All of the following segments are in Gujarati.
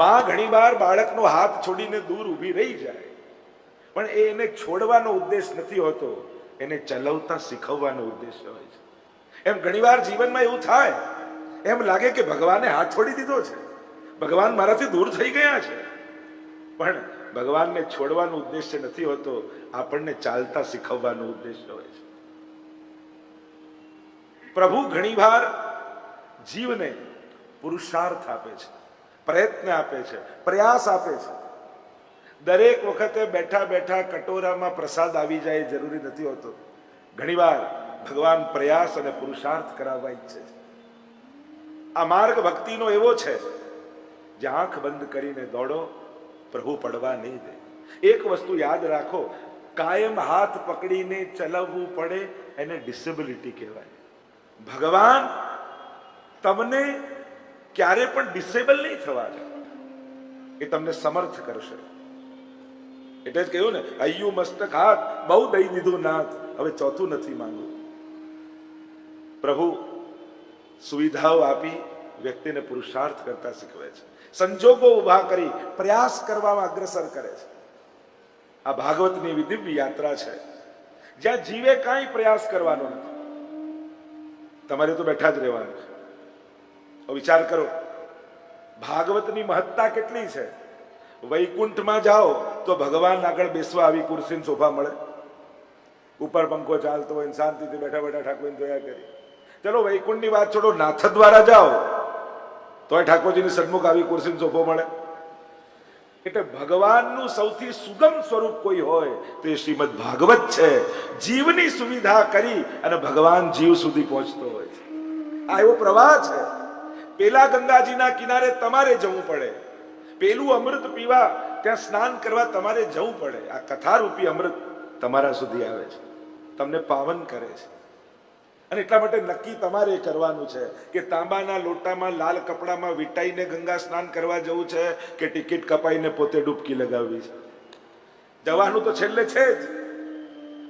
માં ઘણીવાર બાળકનો હાથ છોડીને દૂર ઊભી રહી જાય, પણ એને છોડવાનો ઉદ્દેશ નથી હોતો, એને ચલાવતા શીખવવાનો ઉદ્દેશ હોય છે. એમ ઘણીવાર જીવનમાં એવું થાય, એમ લાગે કે ભગવાને હાથ છોડી દીધો છે, ભગવાન મારાથી દૂર થઈ ગયા છે, પણ ભગવાનને છોડવાનો ઉદ્દેશ્ય નથી હોતો, આપણને ચાલતા શીખવવાનો ઉદ્દેશ્ય હોય છે. પ્રભુ ઘણીવાર જીવને પુરુષાર્થ આપે છે, પ્રયત્ન આપે છે, પ્રયાસ આપે છે. દરેક વખતે બેઠા બેઠા કટોરામાં પ્રસાદ આવી જાય જરૂરી નથી હોતો. ઘણીવાર ભગવાન પ્રયાસ અને પુરુષાર્થ કરાવવા ઈચ્છે છે. આ માર્ગ ભક્તિનો એવો છે, જે આંખ બંધ કરીને દોડો, પ્રભુ પડવા નહીં દે. એક વસ્તુ યાદ રાખો, કાયમ હાથ પકડીને ચલાવવું પડે એને ડિસેબિલિટી કહેવાય. ભગવાન તમને ક્યારે પણ ડિસેબલ નહીં થવા દે, એ તમને સમર્થ કરશે. એટલે જ કહ્યું ને, હૈયું મસ્તક હાથ બહુ દઈ દીધું નાથ, હવે ચોથું નથી માંગવું. પ્રભુ સુવિધાઓ આપી વ્યક્તિને પુરુષાર્થ કરતા શીખવે છે, સંજોગો ઉભા કરી પ્રયાસ કરવામાં અગ્રસર કરે છે. આ ભાગવતની દિવ્ય યાત્રા છે, જ્યાં જીવે કાંઈ પ્રયાસ કરવાનો નથી, તમારે તો બેઠા જ રહેવાનું છે. વિચાર કરો, ભાગવતની મહત્તા કેટલી છે. વૈકુંઠમાં જાઓ તો ભગવાન આગળ બેસવા આવી ખુરશી સોફા મળે, ઉપર પંખો ચાલતો હોય, શાંતિથી બેઠા બેઠા ઠાકોરને જોયા કરી. ચલો વૈકુંઠની વાત છોડો, નાથ દ્વારા જાઓ તોય ઠાકોરજીની સન્મુખ આવી ખુરશી સોફો મળે. એટલે ભગવાનનું સૌથી સુગમ સ્વરૂપ કોઈ હોય તો એ શ્રીમદ ભાગવત છે. જીવની સુવિધા કરી અને ભગવાન જીવ સુધી પહોંચતો હોય છે. આ એવો પ્રવાહ છે. પેલા ગંગાજીના કિનારે તમારે જવું પડે, પેલું અમૃત પીવા ત્યાં સ્નાન કરવા તમારે જવું પડે. આ કથારૂપી અમૃત તમારા સુધી આવે છે, તમને પાવન કરે છે. અને એટલા માટે નક્કી તમારે કરવાનું છે કે તાંબાના લોટામાં લાલ કપડામાં વીંટાઈને ગંગા સ્નાન કરવા જવું છે કે ટિકિટ કપાઈને પોતે ડૂબકી લગાવવી છે. જવાનું તો છેલ્લે છે જ,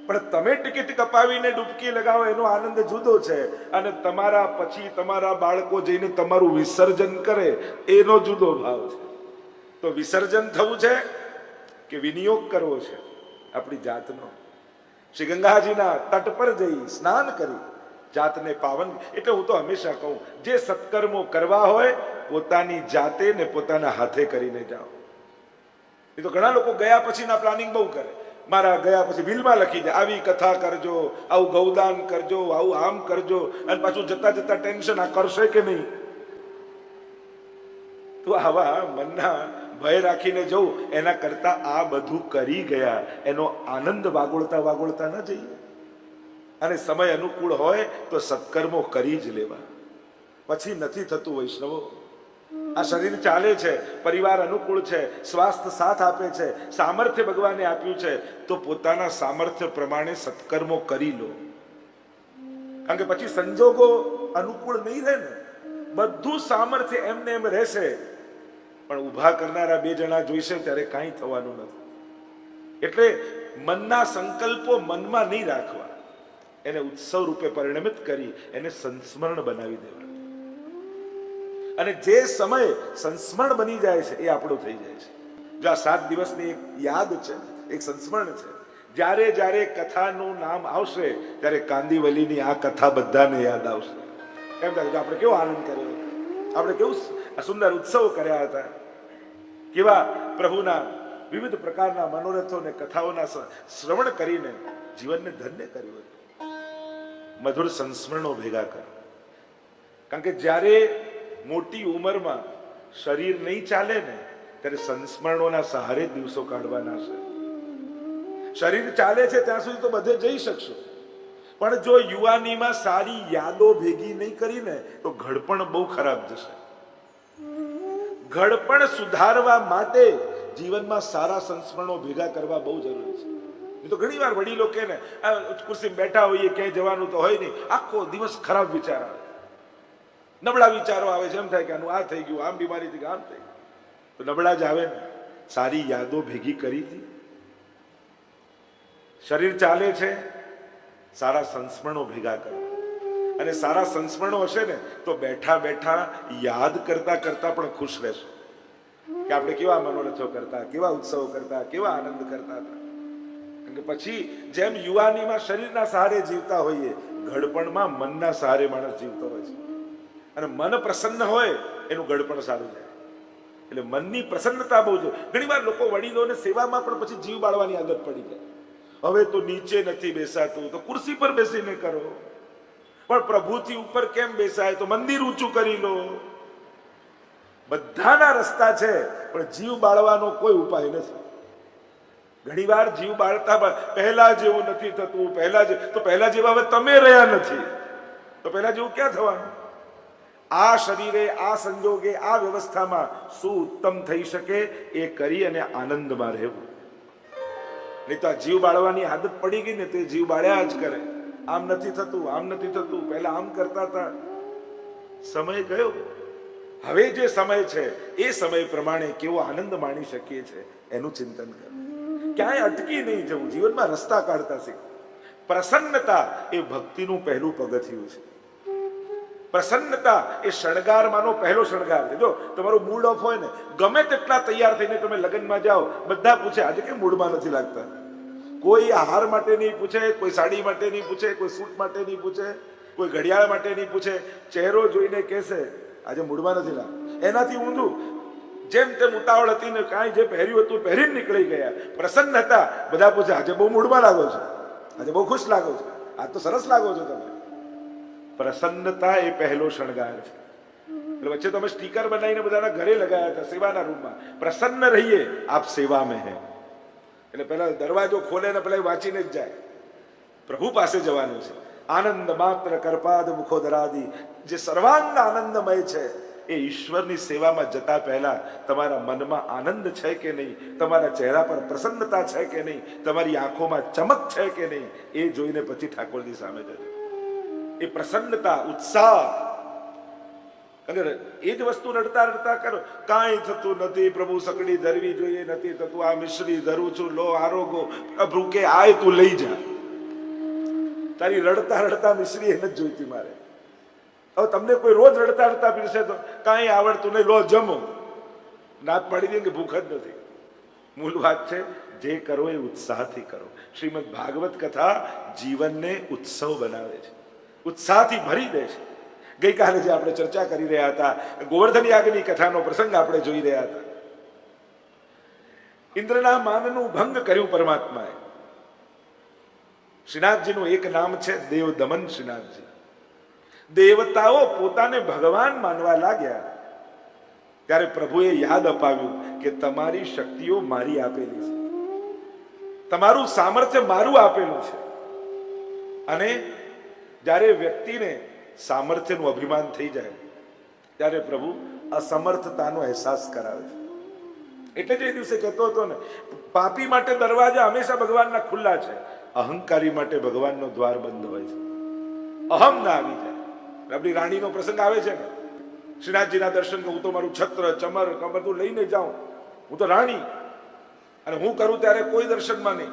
પણ તમે ટિકિટ કપાવીને ડૂબકી લગાવો એનો આનંદ જુદો છે, અને તમારા પછી તમારા બાળકો જઈને તમારું વિસર્જન કરે એનો જુદો ભાવ છે. તો વિસર્જન થવું છે કે વિનિયોગ કરવો છે આપણી જાતનો? શ્રી ગંગાજીના તટ પર જઈ સ્નાન કરી જાતને પાવન. એટલે હું તો હંમેશા કહું, જે સત્કર્મો કરવા હોય પોતાની જાતે ને પોતાના હાથે કરીને જાઓ. એ તો ઘણા લોકો ગયા પછીના પ્લાનિંગ બહુ કરે. મારા ગયા પછી બિલમાં લખી જાય, આવી કથા કરજો, આવું ગૌદાન કરજો, આવું આમ કરજો, અને પાછું જતા જતા ટેન્શન, આ કરશે કે નહીં. તો આવા મનના ભય રાખીને જવું એના કરતા આ બધું કરી ગયા એનો આનંદ વાગોળતા વાગોળતા ન જઈએ. અને સમય અનુકૂળ હોય તો સત્કર્મો કરી જ લેવા. પછી નથી થતું વૈષ્ણવો. આ શરીર ચાલે છે, પરિવાર અનુકૂળ છે, સ્વાસ્થ્ય સાથ આપે છે, સામર્થ્ય ભગવાને આપ્યું છે, તો પોતાના સામર્થ્ય પ્રમાણે સત્કર્મો કરી લો. કારણ કે પછી સંજોગો અનુકૂળ નહીં રહે ને, બધું સામર્થ્ય એમને એમ રહેશે, પણ ઉભા કરનારા બે જણા જોઈશે ત્યારે કાંઈ થવાનું નથી. એટલે મનના સંકલ્પો મનમાં નહીં રાખવા, એને ઉત્સવ રૂપે પરિણમિત કરી એને સંસ્મરણ બનાવી દેવા. અને જે સમય સંસ્મરણ બની જાય છે એ આપણું થઈ જાય છે. જો આ 7 દિવસની એક યાદ છે, એક સંસ્મરણ છે. જ્યારે જ્યારે કથાનું નામ આવશે ત્યારે કાંદીવલીની આ કથા બધાને યાદ આવશે. એમ થાય આપણે કેવો આનંદ કર્યો, આપણે કેવું સુંદર ઉત્સવ કર્યા હતા, કેવા પ્રભુના વિવિધ પ્રકારના મનોરથો અને કથાઓના શ્રવણ કરીને જીવનને ધન્ય કર્યું હતું. મધુર સંસ્મરણો ભેગા કરો. કારણ કે જ્યારે મોટી ઉંમરમાં શરીર નહીં ચાલે ને ત્યારે સંસ્મરણોના સહારે દિવસો કાઢવાના છે. શરીર ચાલે છે ત્યાં સુધી તો બધે જઈ શકશો, પણ જો યુવાનીમાં સારી યાદો ભેગી નહીં કરીને તો ઘડપણ બહુ ખરાબ જશે. ઘડપણ સુધારવા માટે જીવનમાં સારા સંસ્મરણો ભેગા કરવા બહુ જરૂરી છે. તો ઘણી વાર વડીલો કે ને, ખુરશી બેઠા હોઈએ, ક્યાંય જવાનું તો હોય નહીં, આખો દિવસ ખરાબ વિચાર આવે, નબળા વિચારો આવે છે. એમ થાય કે આનું આ થઈ ગયું, આમ બીમારી થઈ ગઈ, આમ થઈ ગયું. તો નબળા જ આવે ને, સારી યાદો ભેગી કરી હતી. શરીર ચાલે છે, સારા સંસ્મરણો ભેગા કરવા. અને સારા સંસ્મરણો હશે ને તો બેઠા બેઠા યાદ કરતા કરતા પણ ખુશ રહેશો. કે આપણે કેવા મનોરથો કરતા, કેવા ઉત્સવો કરતા, કેવા આનંદ કરતા હતા. કારણ કે પછી જેમ યુવાનીમાં શરીરના સહારે જીવતા હોઈએ, ઘડપણમાં મનના સહારે માણસ જીવતો હોય છે. અને મન પ્રસન્ન હોય એનું ઘડપણ સારું જાય. એટલે મનની પ્રસન્નતા બહુ જોઈએ. ઘણી વાર લોકો વડીલોને સેવામાં પણ પછી જીવ બાળવાની આદત પડી જાય. હવે તો નીચે નથી બેસાતું તો કુર્સી પર બેસીને કરો, પણ પ્રભુથી ઉપર કેમ બેસાય તો મંદિર ઊંચું કરી લો. બધાના રસ્તા છે, પણ જીવ બાળવાનો કોઈ ઉપાય નથી. ઘણી વાર જીવ બાળતા પહેલા જેવું નથી થતું, પહેલા જેવા હવે તમે રહ્યા નથી, તો પહેલા જેવું ક્યાં થવાનું? આ શરીરે, આ સંજોગે, આ વ્યવસ્થામાં શું ઉત્તમ થઈ શકે એ કરી અને આનંદમાં રહેવું. નહીં તો આ જીવ બાળવાની આદત પડી ગઈ ને તે જીવ બાળ્યા જ કરે. આમ નથી થતું, આમ નથી થતું, પહેલા આમ કરતા હતા. સમય ગયો. હવે જે સમય છે એ સમય પ્રમાણે કેવો આનંદ માણી શકીએ છીએ એનું ચિંતન કરો. ક્યાંય અટકી નહીં જવું, જીવનમાં રસ્તા કાઢતા શીખો. પ્રસન્નતા એ ભક્તિનું પહેલું પગથિયું છે. પ્રસન્નતા એ શણગારમાંનો પહેલો શણગાર છે. જો તમારો મૂડ ઓફ હોય ને, ગમે તેટલા તૈયાર થઈને તમે લગ્નમાં જાઓ, બધા પૂછે આજે કેમ મૂડમાં નથી લાગતા. કોઈ હાર માટે નહીં પૂછે, કોઈ સાડી માટે નહીં પૂછે, કોઈ સૂટ માટે નહીં પૂછે, કોઈ ઘડિયાળ માટે નહીં પૂછે. ચહેરો જોઈને કહેશે આજે મૂડમાં નથી લાગતું. એનાથી ઊંધું, જેમ તેમ ઉતાવળ હતી ને કાંઈ જે પહેર્યું હતું પહેરીને નીકળી ગયા. પ્રસન્ન હતા, બધા પૂછે આજે બહુ મૂડમાં લાગો છો, આજે બહુ ખુશ લાગો છો, આજ તો સરસ લાગો છો તમે. પ્રસન્નતા એ પહેલો શણગાર છે. એટલે વચ્ચે તમે સ્ટીકર બનાવીને બધાના ઘરે લગાયા હતા સેવાના રૂમમાં, પ્રસન્ન રહીએ આપ સેવા મેં હે. એટલે પેલા દરવાજો ખોલે ને પેલા વાંચીને જ જાય, પ્રભુ પાસે જવાનું છે. આનંદ માત્ર કરપાદ મુખોદરાદી, જે સર્વાંગ આનંદમય છે એ ઈશ્વરની સેવામાં જતા પહેલા તમારા મનમાં આનંદ છે કે નહીં, તમારા ચહેરા પર પ્રસન્નતા છે કે નહીં, તમારી આંખોમાં ચમક છે કે નહીં, એ જોઈને પછી ઠાકોરજી સામે જજો. એ પ્રસન્નતા, ઉત્સાહ. અને એ જ વસ્તુ રડતા રડતા કરો, કાંઈ થતું નથી, પ્રભુ સકડી ધરવી જોઈએ, નથી થતું, આ મિશ્રી ધરું છું, લો આરોગો. પ્રભુ કે આય તું લઈ જા. તારી રડતા રડતા મિશ્રી એને જ જોઈતી મારે. હવે તમને કોઈ રોજ રડતા રડતા પીરસે તો કાંઈ આવડતું નહીં, લો જમો. નાત પાડી દે કે ભૂખ જ નથી. મૂળ વાત છે જે કરો એ ઉત્સાહથી કરો. શ્રીમદ ભાગવત કથા જીવનને ઉત્સવ બનાવે છે, ઉત્સાહથી ભરી દે છે. ગઈકાલે જે આપણે ચર્ચા કરી રહ્યા હતા, ગોવર્ધન યાગની કથાનો પ્રસંગ આપણે જોઈ રહ્યા હતા. ઇન્દ્રના માનનું ભંગ કર્યું પરમાત્માએ. શ્રીનાથજીનું એક નામ છે દેવ દમન શ્રીનાથજી. દેવતાઓ પોતાને ભગવાન માનવા લાગ્યા ત્યારે પ્રભુએ યાદ અપાવ્યું કે તમારી શક્તિઓ મારી આપેલી છે, તમારું સામર્થ્ય મારું આપેલું છે. અને જ્યારે વ્યક્તિને સામર્થ્યનું અભિમાન થઈ જાય ત્યારે પ્રભુ અસમર્થતાનો અહેસાસ કરાવે છે. એટલે જ એ દિવસે કહેતો હતો ને, પાપી માટે દરવાજા હંમેશા ભગવાનના ખુલ્લા છે, અહંકારી માટે ભગવાનનો દ્વાર બંધ હોય છે. અહમ ના આવી જાય. આપણી રાણીનો પ્રસંગ આવે છે ને, શ્રીનાથજીના દર્શન, હું તો મારું છત્ર ચમર બધું લઈને જાઉં, હું તો રાણી, અને હું કરું ત્યારે કોઈ દર્શનમાં નહીં.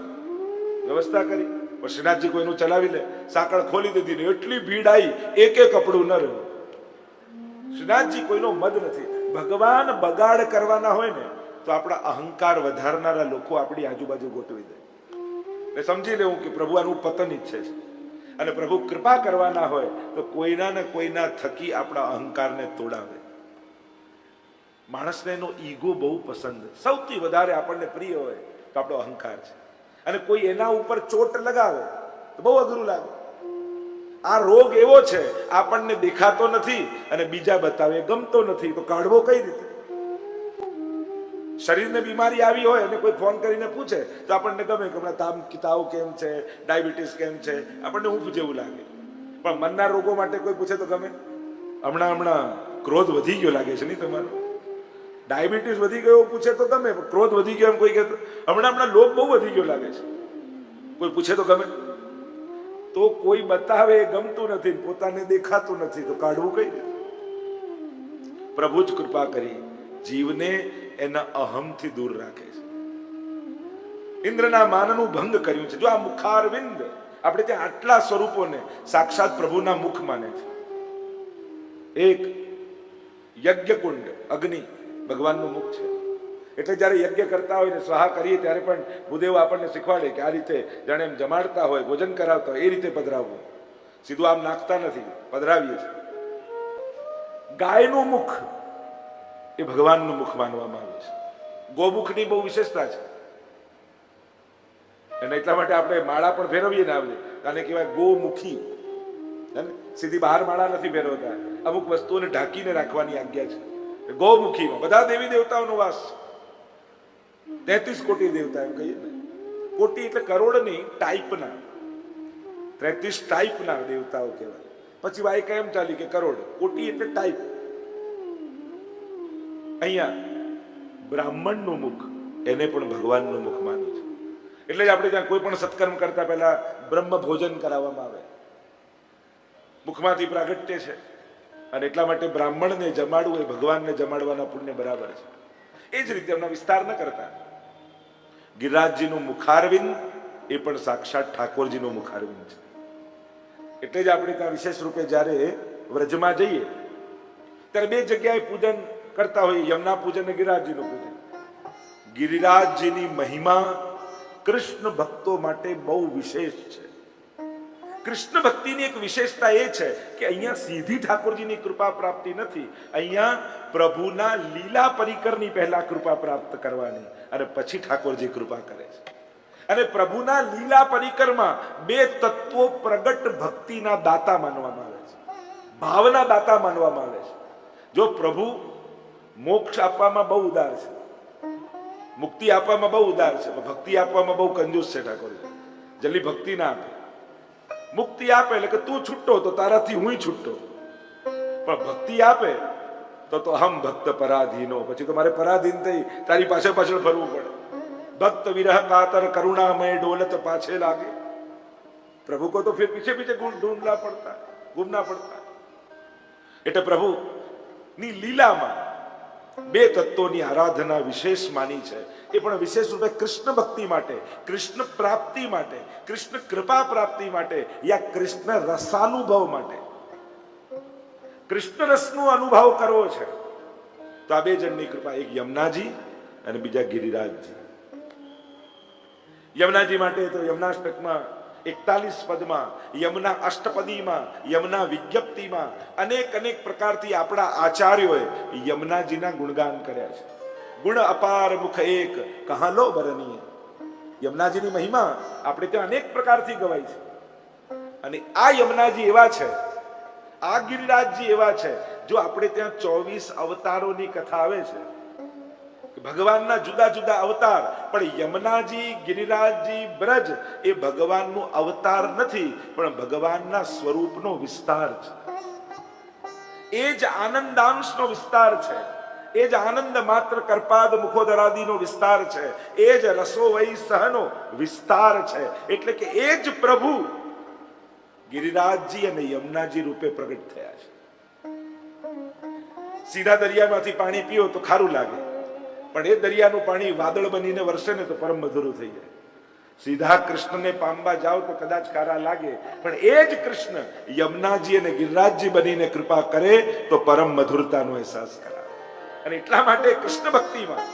વ્યવસ્થા કરી, પણ શ્રીનાથજી કોઈનું ચલાવી લે, સાંકળ ખોલી દીધી ને એટલી ભીડ આવી, એક કપડું ન રહ્યું. શ્રીનાથજી કોઈનો મદ નથી. ભગવાન બગાડ કરવાના હોય ને તો આપણા અહંકાર વધારનારા લોકો આપણી આજુબાજુ ગોઠવી દે. એટલે સમજી લેવું કે પ્રભુ આનું પતન ઈચ્છે છે. અને પ્રભુ કૃપા કરવાના હોય તો કોઈના ને કોઈના થકી આપણા અહંકારને તોડાવે. માણસને એનો ઈગો બહુ પસંદ. સૌથી વધારે આપણને પ્રિય હોય તો આપણો અહંકાર છે. અને કોઈ એના ઉપર ચોટ લગાવે તો બહુ અઘરું લાગે. આ રોગ એવો છે, આપણને દેખાતો નથી અને બીજા બતાવે ગમતો નથી, તો કાઢવો કઈ રીતે? શરીરને બીમારી આવી હોય અને કોઈ ફોન કરીને પૂછે તો આપણને ગમે કે હમણાં તાવ કેમ છે, ડાયાબિટીસ કેમ છે, આપણને ઊંઘ જેવું લાગે. પણ મનના રોગો માટે કોઈ પૂછે તો ગમે. હમણાં ક્રોધ વધી ગયો લાગે છે નહીં તમારો, ડાયાબિટીસ વધી ગયો પૂછે તો ગમે, પણ ક્રોધ વધી ગયો એમ કોઈ કહેતો, હમણાં લોભ બહુ વધી ગયો લાગે છે, કોઈ પૂછે તો ગમે. તો કોઈ બતાવે ગમતું નથી, પોતાને દેખાતું નથી, તો કાઢવું કઈ રીતે? પ્રભુ જ કૃપા કરી જીવને એના અહમથી દૂર રાખે છે. ઇન્દ્રના માનનું ભંગ કર્યું છે. જો આ મુખારવિંદ, આપણે ત્યાં આટલા સ્વરૂપોને સાક્ષાત પ્રભુના મુખ માને છે. એક યજ્ઞકુંડ, અગ્નિ ભગવાનનું મુખ છે. એટલે જ્યારે યજ્ઞ કરતા હોય ને સ્વાહા કરીએ ત્યારે પણ ભૂદેવ આપણને શીખવાડે કે આ રીતે જાણે એમ જમાડતા હોય, ભોજન કરાવતા હોય એ રીતે પધરાવવું. સીધું આમ નાખતા નથી, પધરાવીએ છીએ. ગાયનું મુખ એ ભગવાનનું મુખ માનવામાં આવે છે. ગોમુખની બહુ વિશેષતા છે અને એટલા માટે આપણે માળા પણ ફેરવીએ ને આવે આને કહેવાય ગોમુખી. સીધી બહાર માળા નથી ફેરવતા, અમુક વસ્તુઓને ઢાંકીને રાખવાની આજ્ઞા છે. ગોમુખીમાં બધા દેવી દેવતાઓનો વાસ. 33 કોટી દેવતા એમ કહીએ ને. કોટી એટલે કરોડની ટાઈપના, 33 ટાઈપના દેવતાઓ કહેવાય. પછી વાયકા એમ ચાલી કે કરોડ, કોટી એટલે ટાઈપ. અહીંયા બ્રાહ્મણનું મુખ એને પણ ભગવાનનું મુખ માન્યું છે. એટલે જ આપણે ત્યાં કોઈ પણ સત્કર્મ કરતા પહેલા બ્રહ્મ ભોજન કરાવવામાં આવે. મુખમાંથી પ્રાગટ્ય છે અને એટલા માટે બ્રાહ્મણને જમાડવું એ ભગવાનને જમાડવાના પુણ્ય બરાબર છે. એ જ રીતે એમના વિસ્તાર ન કરતા. ગિરિરાજજીનું મુખારવિંદ એ પણ સાક્ષાત ઠાકોરજીનું મુખારવિંદ છે. એટલે જ આપણે ત્યાં વિશેષ રૂપે જ્યારે વ્રજમાં જઈએ ત્યારે બે જગ્યાએ પૂજન કરતા હોઈએ, યમુના પૂજન અને ગિરિરાજજીનું પૂજન. ગિરિરાજજીની મહિમા કૃષ્ણ ભક્તો માટે બહુ વિશેષ છે. કૃષ્ણ ભક્તિની એક વિશેષતા એ છે કે અહીંયા સીધી ઠાકોરજીની કૃપા પ્રાપ્તિ નથી, અહીંયા પ્રભુના લીલા પરિકરની પહેલા કૃપા પ્રાપ્ત કરવાની અને પછી ઠાકોરજી કૃપા કરે છે. અને પ્રભુના લીલા પરિકરમાં બે તત્વો પ્રગટ ભક્તિના દાતા માનવામાં આવે છે, ભાવના દાતા માનવામાં આવે છે. જો પ્રભુ મોક્ષ આપવામાં બહુ ઉદાર છે, મુક્તિ આપવામાં બહુ ઉદાર છે, ભક્તિ આપવામાં બહુ કંજૂસ છે ઠાકોરજી. જલ્દી ભક્તિ ના આપે. મુક્તિ આપે એટલે કે તું છૂટો તો તારાથી હું છૂટો, પણ ભક્તિ આપે તો હમ ભક્ત પરાધીનો, પછી તો મારે પરાધીન થઈ તારી પાછળ પાછળ ફરવું પડે. ભક્ત વિરહ કાતર करुणामय डोलत पाछे लागे, प्रभु को तो फिर पीछे पीछे ढूंढना पड़ता, घूमना पड़ता. એટલે પ્રભુ ની લીલામાં બે તત્વોની આરાધના વિશેષ માની છે. એ પણ વિશેષ રૂપે કૃષ્ણ ભક્તિ માટે, કૃષ્ણ પ્રાપ્તિ માટે, કૃષ્ણ કૃપા પ્રાપ્તિ માટે યા કૃષ્ણ રસાનુભવ માટે. કૃષ્ણ રસનો અનુભવ કરવો છે તો આ બે જણની કૃપા, એક યમુનાજી અને બીજા ગિરિરાજજી. યમુનાજી માટે તો યમુનાષ્ટકમાં 41 પદમાં, યમુના અષ્ટપદીમાં, યમુના વિજ્ઞપ્તિમાં અનેક અનેક પ્રકારથી આપણા આચાર્યોએ યમુનાજીના ગુણગાન કર્યા છે. ગુણ અપાર મુખ એક કહા લો બરનીય. યમુનાજીની મહિમા આપણે ત્યાં અનેક પ્રકારથી ગવાય છે. અને આ યમુનાજી એવા છે, આ ગિરિરાજજી એવા છે, જો આપણે ત્યાં 24 અવતારોની કથા આવે છે, ભગવાનના જુદા જુદા અવતાર, પણ યમુનાજી, ગિરિરાજજી, બ્રજ એ ભગવાનનું અવતાર નથી, પણ ભગવાનના સ્વરૂપનો વિસ્તાર છે. એ જ આનંદાંશનો વિસ્તાર છે, એ જ આનંદ માત્ર કરપાદ મુખોદરાદીનો વિસ્તાર છે, એ જ રસો વૈ સહનો વિસ્તાર છે. એટલે કે એ જ પ્રભુ ગિરિરાજજી અને યમુનાજી રૂપે પ્રગટ થયા છે. સીધા દરિયામાંથી પાણી પીઓ તો ખારું લાગે, પણ એ દરિયાનું પાણી વાદળ બનીને વરસે ને તો પરમ મધુરું થઈ જાય. સીધા કૃષ્ણને પામવા જાઓ તો કદાચ ખારા લાગે, પણ એ જ કૃષ્ણ યમુનાજી અને ગિરિરાજજી બનીને કૃપા કરે તો પરમ મધુરતાનો અહેસાસ કરાવે. અને એટલા માટે કૃષ્ણ ભક્તિમાં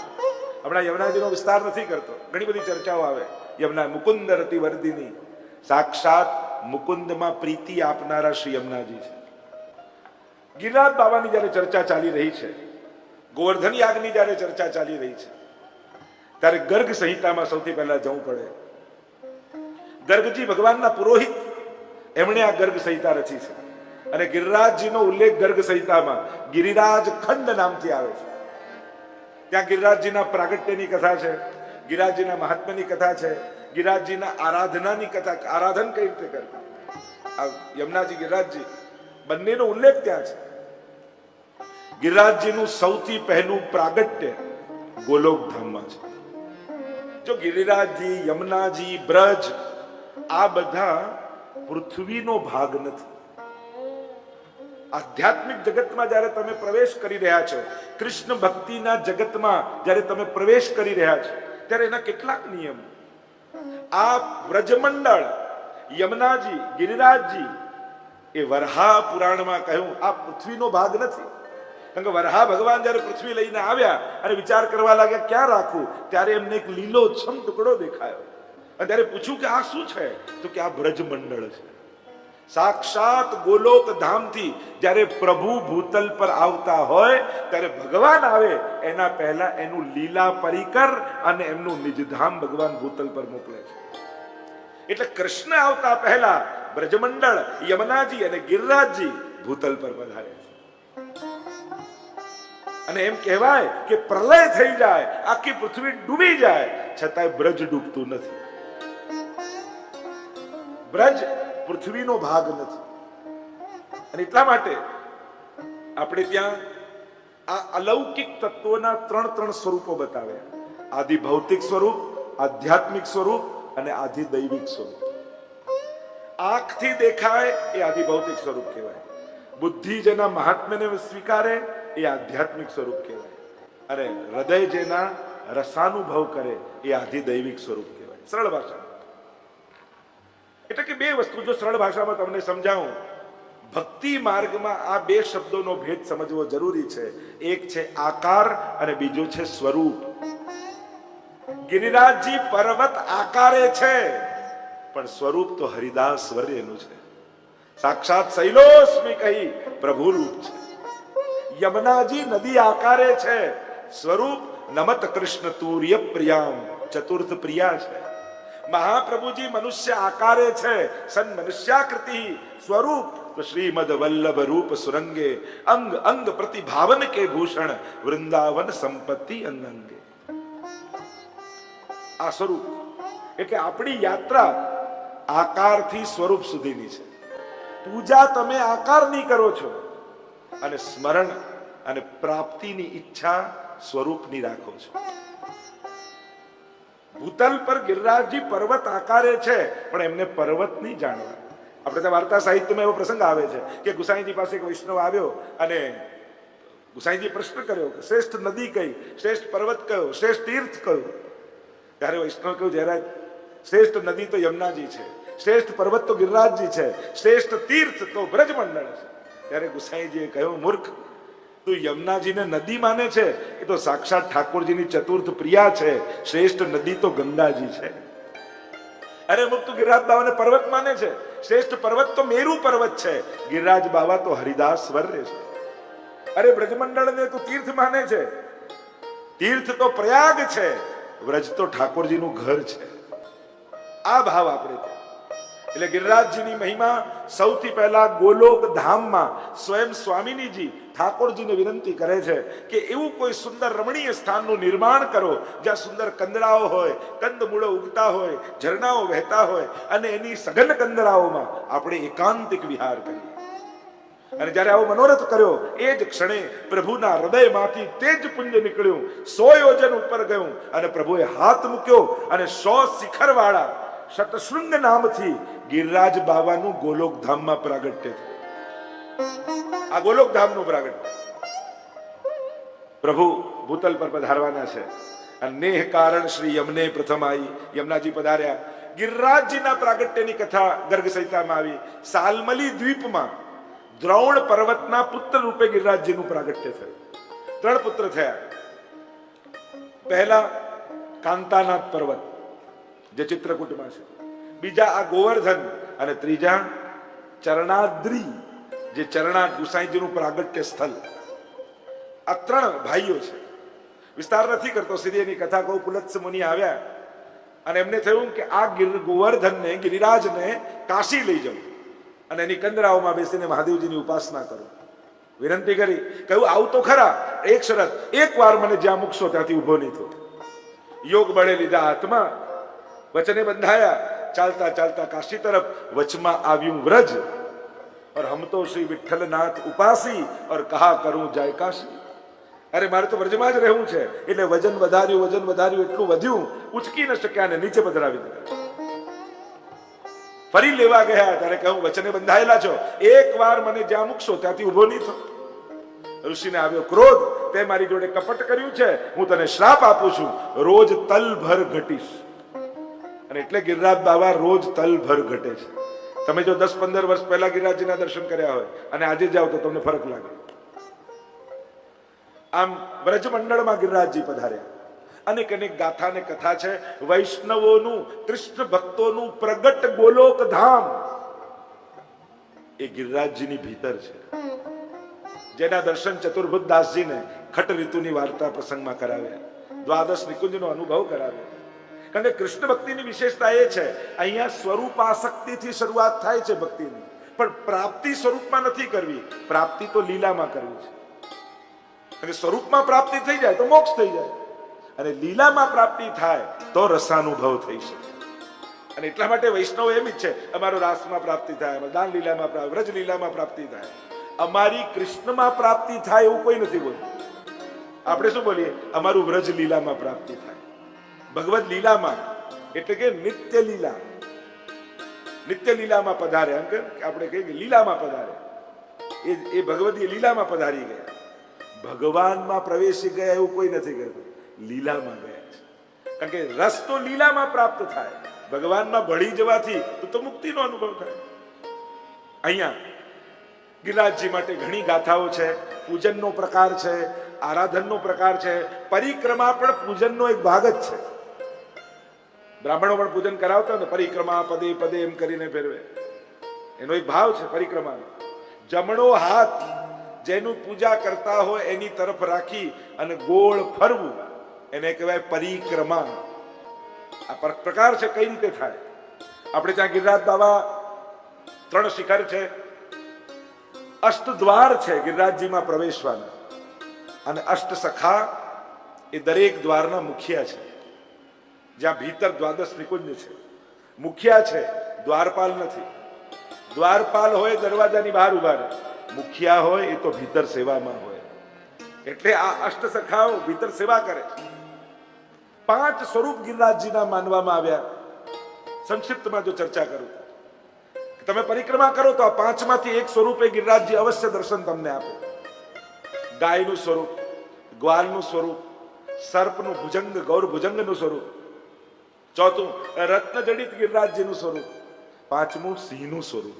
હમણાં યમુનાજીનો વિસ્તાર નથી કરતો, ઘણી બધી ચર્ચાઓ આવે. યમુના મુકુંદ રતિ વર્ધિની, સાક્ષાત મુકુંદમાં પ્રીતિ આપનારા શ્રી યમુનાજી છે. ગિરિરાજ બાબાની જયારે ચર્ચા ચાલી રહી છે, ગોવર્ધન યાગની જયારે ચર્ચા ચાલી રહી છે, ત્યારે ગર્ગ સંહિતામાં સૌથી પહેલા જવું પડે. ગર્ગજી ભગવાનના પુરોહિત, એમણે આ ગર્ગ સંહિતા રચી છે. અને ગિરિરાજજીનો ઉલ્લેખ ગર્ગ સંહિતામાં ગિરિરાજ ખંડ નામથી આવે છે. ત્યાં ગિરિરાજજીના પ્રાગટ્યની કથા છે, ગિરિરાજજીના મહાત્મ્યની કથા છે, ગિરિરાજજીના આરાધનાની કથા, આરાધન કઈ રીતે કરવું, આ યમુનાજી ગિરિરાજજી બંનેનો ઉલ્લેખ ત્યાં છે. ગિરિરાજજીનું સૌથી પહેલું પ્રાગટ્ય ગોલોકધામમાં છે. જો ગિરિરાજજી, યમુનાજી, બ્રજ આ બધા પૃથ્વીનો ભાગ નથી. આધ્યાત્મિક જગતમાં જ્યારે તમે પ્રવેશ કરી રહ્યા છો, કૃષ્ણ ભક્તિના જગતમાં જ્યારે તમે પ્રવેશ કરી રહ્યા છો, ત્યારે એના કેટલાક નિયમ. આ વ્રજમંડળ, યમુનાજી, ગિરિરાજજી એ વરહા પુરાણમાં કહ્યું આ પૃથ્વીનો ભાગ નથી. કારણ કે વરહા ભગવાન જયારે પૃથ્વી લઈને આવ્યા અને વિચાર કરવા લાગ્યા ક્યાં રાખવું, ત્યારે એમને એક લીલોછમ ટુકડો દેખાયો. અને ત્યારે પૂછ્યું કે આ શું છે? તો કે આ બ્રજમંડળ છે. સાક્ષાત ગોલોક ધામથી જ્યારે પ્રભુ ભૂતલ પર આવતા હોય ત્યારે ભગવાન આવે એના પહેલા એનું લીલા પરિકર અને એમનું નિજધામ ભગવાન ભૂતલ પર મોકલે છે. એટલે કૃષ્ણ આવતા પહેલા બ્રજમંડળ, યમુનાજી અને ગિરિરાજજી ભૂતલ પર પધારે છે. અને એમ કહેવાય કે પ્રલય થઈ જાય, આખી પૃથ્વી ડૂબી જાય, છતાંય બ્રજ ડૂબતું નથી. બ્રજ પૃથ્વીનો ભાગ નથી. અને એટલા માટે આપણે ત્યાં આ અલૌકિક તત્વોના ત્રણ સ્વરૂપો બતાવ્યા: આદિ ભૌતિક સ્વરૂપ, આધ્યાત્મિક સ્વરૂપ અને આદિ દૈવિક સ્વરૂપ. આંખથી દેખાય એ આદિ ભૌતિક સ્વરૂપ કહેવાય. બુદ્ધિ જેના મહાત્મ્યને સ્વીકારે એ આધ્યાત્મિક સ્વરૂપ કહેવાય. અને હૃદય જેના રસાનુભવ કરે એ આદિ દૈવિક સ્વરૂપ કહેવાય. સરળ ભાષા એટલે કે બે વસ્તુ જો સરળ ભાષામાં તમને સમજાવું, ભક્તિ માર્ગમાં આ બે શબ્દોનો ભેદ સમજવો જરૂરી છે. એક છે આકાર અને બીજું છે સ્વરૂપ. ગિરિરાજજી પર્વત આકારે છે, પણ સ્વરૂપ તો હરિદાસ વર્યનું છે. સાક્ષાત શૈલોસ્મી કહી પ્રભુ રૂપ છે. યમુનાજી નદી આકારે છે, સ્વરૂપ નમત કૃષ્ણ તુર્ય પ્રિયામ ચતુર્થ પ્રિયા છે. મહાપ્રભુજી મનુષ્ય આકારે છે, સન મનુષ્યાકૃતિ, સ્વરૂપ તો શ્રીમદ વલ્લભ રૂપ સુરંગે, અંગ અંગ પ્રતિભાવન કે ભૂષણ વૃંદાવન સંપત્તિ અંગ અંગે. આ સ્વરૂપ એટલે આપણી યાત્રા આકારથી સ્વરૂપ સુધીની છે. પૂજા તમે આકારની કરો છો અને સ્મરણ અને પ્રાપ્તિની ઈચ્છા સ્વરૂપની રાખો છો. ભૂતલ પર ગિરિરાજજી પર્વત આકારે છે, પણ એમને પર્વત નહીં જાણવા. આપણે ત્યાં વાર્તા સાહિત્યમાં એવો પ્રસંગ આવે છે કે ગુસાઈજી પાસે એક વૈષ્ણવ આવ્યો અને ગુસાઈજી પ્રશ્ન કર્યો કે શ્રેષ્ઠ નદી કઈ, શ્રેષ્ઠ પર્વત કયો, શ્રેષ્ઠ તીર્થ કયો? ત્યારે વૈષ્ણવ કહ્યું, જયરાજ શ્રેષ્ઠ નદી તો યમુનાજી છે, શ્રેષ્ઠ પર્વત તો ગિરિરાજજી છે, શ્રેષ્ઠ તીર્થ તો બ્રજમંડળ છે. ત્યારે ગુસાઈજીએ કહ્યું, મૂર્ખ, તું યમુનાજીને નદી માને છે, એ તો સાક્ષાત ઠાકોરજીની ચતુર્થ પ્રિયા છે. શ્રેષ્ઠ નદી તો ગંગાજી છે. અરે મૂર્ખ, તું ગિરિરાજ બાવાને પર્વત માને છે, શ્રેષ્ઠ પર્વત તો મેરુ પર્વત છે, ગિરિરાજ બાવા તો હરિદાસ વર્ય છે. અરે બ્રજમંડળને તું તીર્થ માને છે, તીર્થ તો પ્રયાગ છે, વ્રજ તો ઠાકોરજીનું ઘર છે. આ ભાવ આપણે ત્યાં. એટલે ગિરિરાજજીની મહિમા સૌથી પહેલા ગોલોક ધામમાં સ્વયં સ્વામિનીજી ઠાકોરજીને વિનંતી કરે છે કે એવું કોઈ સુંદર રમણીય સ્થાનનું નિર્માણ કરો જ્યાં સુંદર કંદરાઓ હોય, કંદમૂળો ઉગતા હોય, ઝરણાઓ વહેતા હોય અને એની સઘન કંદરાઓમાં આપણે એકાંતિક વિહાર કરીએ. અને જ્યારે આવો મનોરથ કર્યો એ જ ક્ષણે પ્રભુના હૃદયમાંથી તેજ પુંજ નીકળ્યું, 100 યોજન ઉપર ગયું અને પ્રભુએ હાથ મૂક્યો અને 100 શિખર વાળા શતશૃંગ નામથી ગિરિરાજ બાવાનું ગોલોક ધામમાં પ્રાગટ્ય થયું. આ ગોલોક ધામનું પ્રાગટ્ય પ્રભુ ભૂતલ પર પધારવાના છે. નેહ કારણ શ્રી યમને પ્રથમ આવી, યમુનાજી પધાર્યા. ગિરિરાજજીના પ્રાગટ્યની કથા ગર્ગ સંહિતામાં આવી. સાલમલી દ્વીપમાં દ્રોણ પર્વતના પુત્ર રૂપે ગિરિરાજજીનું પ્રાગટ્ય થયું. 3 પુત્ર થયા. પહેલા કાંતાનાથ પર્વત જે ચિત્રકૂટમાં છે, બીજા આ ગોવર્ધન અને ત્રીજા ચરણાદ્રી જે ચરણા ગુસાઈજીનું પ્રાગટ્ય સ્થળ. આ 3 ભાઈઓ છે. વિસ્તાર નથી કરતો, સીધી એની કથા કહું. પુલત્સ મુનિ આવ્યા અને એમને થયું કે આ ગોવર્ધનને, ગિરિરાજને કાશી લઈ જાઉં અને એની કંદરાઓમાં બેસીને મહાદેવજીની ઉપાસના કરો. વિનંતી કરી, કહ્યું આવું તો ખરા, એક શરત, એક વાર મને જ્યાં મૂકશો ત્યાંથી ઉભો નહીં થયો. યોગ બળે લીધા હાથમાં, વચને બંધાયા, ચાલતા ચાલતા કાશી તરફ. વચમાં આવ્યું વ્રજ और हम तो श्री विठ्ठलनाथ उपासी और कहा करूं जय काशी. अरे मारे तो व्रजમાં જ રહેવું છે. એટલે વજન વધાર્યું, એટલું વધ્યું, ઉચકી ન શક્યા ને નીચે પધરાવી દીધા. ફરી લેવા ગયા ત્યારે કહું, વચને બંધાયેલા છો, એક વાર મને જ્યાં મૂકશો ત્યાંથી ઉભો નહીં થો. ઋષિને આવ્યો ક્રોધ, તે મારી જોડે કપટ કર્યું છે, હું તને શ્રાપ આપું છું, રોજ તલભર ઘટીશ. અને એટલે ગિરિરાજ બાવા રોજ તલભર ઘટે છે. તમે જો 10-15 વર્ષ પહેલા ગિરિરાજજીના દર્શન કર્યા હોય અને આજે જાઓ તો તમને ફરક લાગે. આમ વ્રજમંડળમાં ગિરિરાજજી પધાર્યા. અનેક અનેક ગાથા અને કથા છે. વૈષ્ણવોનું, કૃષ્ણ ભક્તોનું પ્રગટ ગોલોક ધામ એ ગિરિરાજજીની ભીતર છે, જેના દર્શન ચતુર્ભુજ દાસજીને ખટ ઋતુની વાર્તા પ્રસંગમાં કરાવ્યા, દ્વાદશ નિકુંજનો અનુભવ કરાવ્યો. કારણ કે કૃષ્ણ ભક્તિની વિશેષતા એ છે, અહીંયા સ્વરૂપાસક્તિથી શરૂઆત થાય છે ભક્તિની, પણ પ્રાપ્તિ સ્વરૂપમાં નથી કરવી, પ્રાપ્તિ તો લીલામાં કરવી છે. અને સ્વરૂપમાં પ્રાપ્તિ થઈ જાય તો મોક્ષ થઈ જાય, અને લીલામાં પ્રાપ્તિ થાય તો રસાનુભવ થઈ શકે. અને એટલા માટે વૈષ્ણવ એમ જ છે, અમારો રાસમાં પ્રાપ્તિ થાય, દાન લીલામાં, વ્રજ લીલામાં પ્રાપ્તિ થાય. અમારી કૃષ્ણમાં પ્રાપ્તિ થાય એવું કોઈ નથી બોલતું. આપણે શું બોલીએ? અમારું વ્રજ લીલામાં પ્રાપ્તિ થાય. ભગવદ લીલામાં એટલે કે નિત્ય લીલા, નિત્ય લીલામાં પધારે. એમ કે આપણે કહીએ કે લીલામાં પધારે, એ ભગવદી લીલામાં પધારી ગયા. ભગવાનમાં પ્રવેશી ગયા એવું કોઈ નથી કરતું, લીલામાં ગયા છે. કારણ કે રસ તો લીલામાં પ્રાપ્ત થાય, ભગવાનમાં ભળી જવાથી તો મુક્તિનો અનુભવ થાય. અહીંયા ગિરિરાજજી માટે ઘણી ગાથાઓ છે, પૂજનનો પ્રકાર છે, આરાધનનો પ્રકાર છે. પરિક્રમા પણ પૂજનનો એક ભાગ જ છે. બ્રાહ્મણો પણ પૂજન કરાવતા ને, પરિક્રમા પદે પદે એમ કરીને ફેરવે, એનો એક ભાવ છે પરિક્રમાનો. જમણો હાથ જેનું પૂજા કરતા હોય એની તરફ રાખી અને ગોળ ફરવું, એને કહેવાય પરિક્રમા. આ પ્રકાર છે. કઈ રીતે થાય? આપણે ત્યાં ગિરિરાજ બાબા 3 શિખર છે, અષ્ટ દ્વાર છે ગિરિરાજજીમાં પ્રવેશવાના, અને અષ્ટ સખા એ દરેક દ્વારના મુખિયા છે. જ્યાં ભીતર દ્વાદશ નિકુંજ છે, મુખિયા છે, દ્વારપાલ નથી. દ્વારપાલ હોય દરવાજાની બહાર ઉભા રહે, મુખિયા હોય એ તો ભીતર સેવામાં હોય. એટલે આ અષ્ટ સખાઓ ભીતર સેવા કરે છે. 5 સ્વરૂપ ગિરિરાજજીના માનવામાં આવ્યા. સંક્ષિપ્તમાં જો ચર્ચા કરું, તમે પરિક્રમા કરો તો આ 5 માંથી એક સ્વરૂપે ગિરિરાજજી અવશ્ય દર્શન તમને આપે. ગાયનું સ્વરૂપ, ગ્વાલનું સ્વરૂપ, સર્પનું ભુજંગ ગૌર ભુજંગનું સ્વરૂપ, ચોથું રત્નજડિત ગિરિરાજજીનું સ્વરૂપ, 5મું સિંહનું સ્વરૂપ.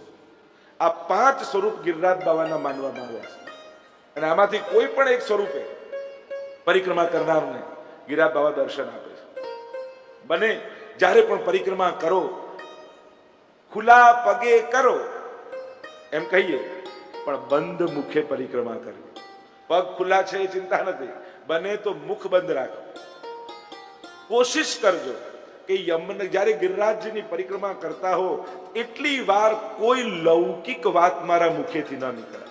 આ 5 સ્વરૂપ ગિરિરાજ બાબાના માનવામાં આવ્યા છે. અને આમાંથી કોઈ પણ એક સ્વરૂપે પરિક્રમા કરનારને ગિરિરાજ બાબા દર્શન આપે છે. બને જ્યારે પણ પરિક્રમા કરો, ખુલ્લા પગે કરો એમ કહીએ, પણ બંધ મુખે પરિક્રમા કરવી. પગ ખુલ્લા છે એ ચિંતા નથી, બને તો મુખ બંધ રાખો. કોશિશ કરજો કે જ્યારે ગિરિરાજજીની પરિક્રમા કરતા હો એટલી વાર કોઈ લૌકિક વાત મારા મુખેથી ન નીકળે.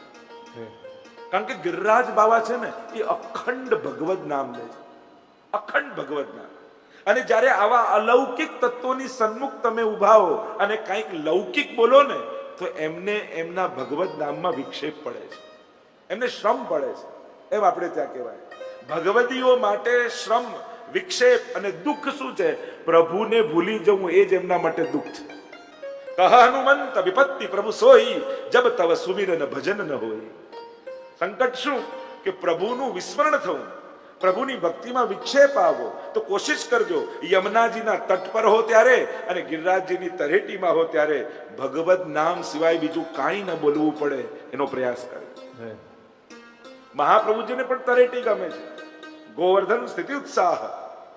કારણ કે ગિરિરાજ બાબા છે ને એ અખંડ ભગવદ નામ લે છે, અખંડ ભગવદ નામ. અને જ્યારે આવા અલૌકિક તત્વોની સન્મુખ તમે ઉભા હો અને કંઈક લૌકિક બોલો ને, તો એમને એમના ભગવદ નામમાં વિક્ષેપ પડે છે, એમને શ્રમ પડે છે. એમ આપણે ત્યાં કહેવાય, ભગવદીઓ માટે શ્રમ, વિક્ષેપ અને દુઃખ શું છે? પ્રભુને ભૂલી જવું એ જ એમના માટે દુઃખ છે. કહ હનુમંત વિપત્તિ પ્રભુ સોઈ, જબ તવ સુમિરન ભજન ન હોય. સંકટ શું? કે પ્રભુનું વિસ્મરણ થવું, પ્રભુની ભક્તિમાં વિક્ષેપ આવો. તો કોશિશ કરજો યમુનાજીના તટ પર હો ત્યારે અને ગિરિરાજજીની તળેટીમાં હો ત્યારે ભગવદ નામ સિવાય બીજું કાંઈ ન બોલવું પડે એનો પ્રયાસ કરજો. મહાપ્રભુજીને પણ તળેટી ગમે છે. ગોવર્ધન સ્થિતિ ઉત્સાહ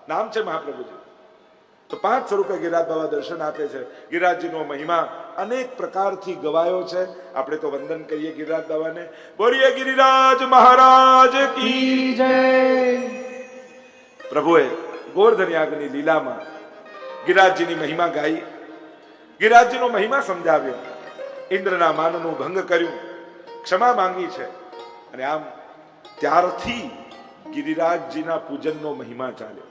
નામ છે મહાપ્રભુજી. તો 5 સ્વરૂપે ગિરિરાજ બાબા દર્શન આપે છે. ગિરિરાજજીનો મહિમા અનેક પ્રકારથી ગવાયો છે. આપણે તો વંદન કરીએ ગિરિરાજ બાબાને. બોલીએ ગિરિરાજ મહારાજ કી જય. પ્રભુએ ગોવર્ધન યાગની લીલામાં ગિરિરાજજીની મહિમા ગાઈ, ગિરિરાજજીનો મહિમા સમજાવ્યો, ઇન્દ્રના માનનું ભંગ કર્યું, ક્ષમા માંગી છે. અને આમ ત્યારથી ગિરિરાજજીના પૂજનનો મહિમા ચાલ્યો.